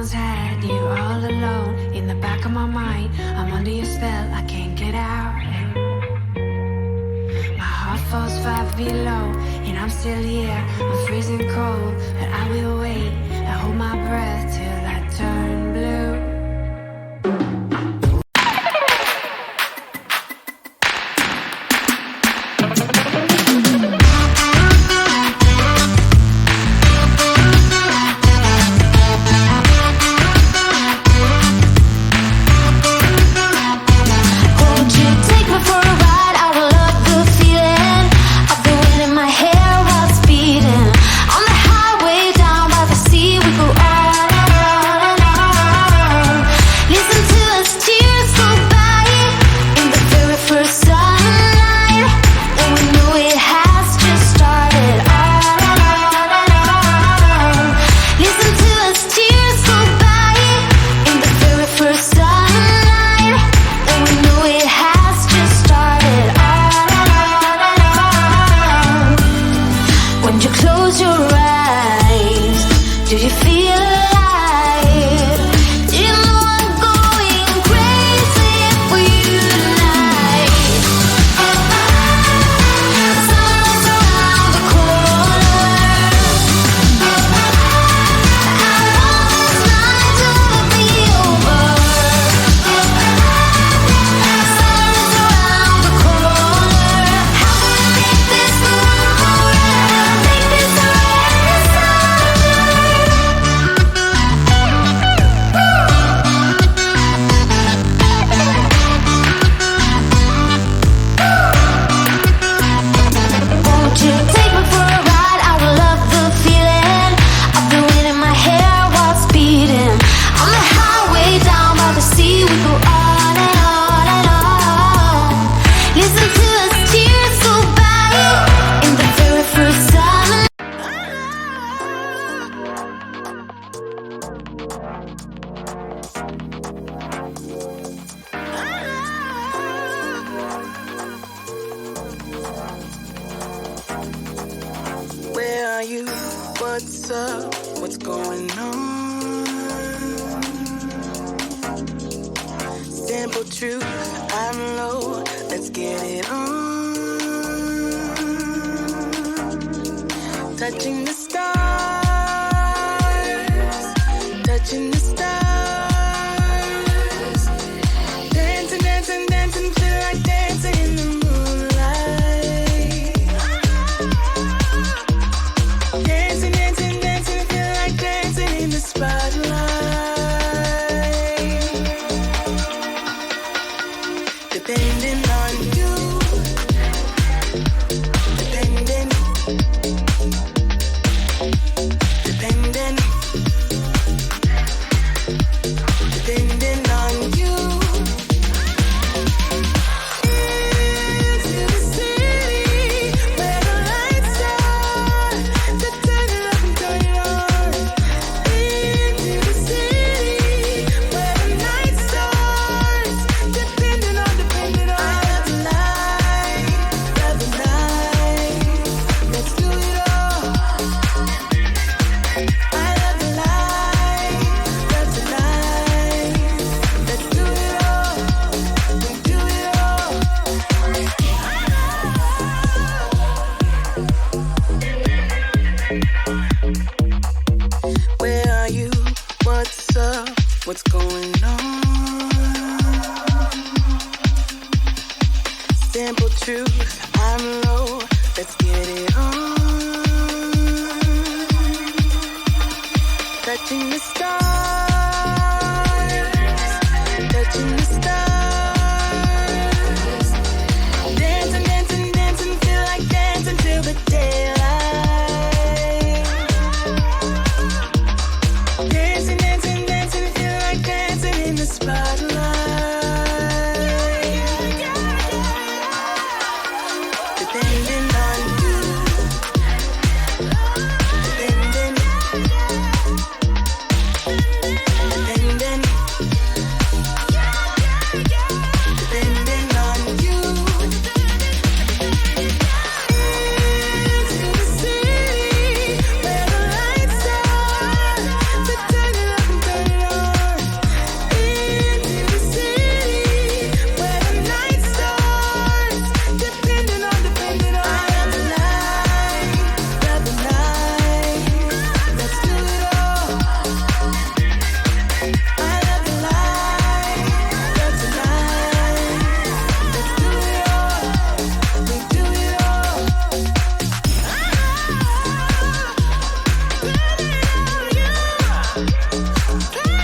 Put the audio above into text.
once had you all alone in the back of my mind. I'm under your spell, I can't get out. My heart falls 5 feet low, and I'm still here. I'm freezing cold, but I will wait. I hold my breath till I turn blue. What's up? What's going on? Simple truth, I'm low. Let's get it on. Touching the stars, touching the stars. Dancing, dancing, dancing, feel like dancing in the moonlight. Dancing, dancing, dancing, feel like dancing in the spotlight. Depending on you, depending, depending, depending on you. Into the city where the lights are, to turn it up and turn it on. Into the city where the night starts, depending on, depending on. I love the night, love the night. Let's do it all. I love the night, love the night. Let's do it all, do it all. Where are you? What's up? What's going on? Simple truth, I'm low. Let's get it on. Touching the stars, touching the stars. Dancing, dancing, dancing, feel like dancing till the daylight. Dancing, dancing, dancing, feel like dancing in the spotlight. Depending on you, Yeah.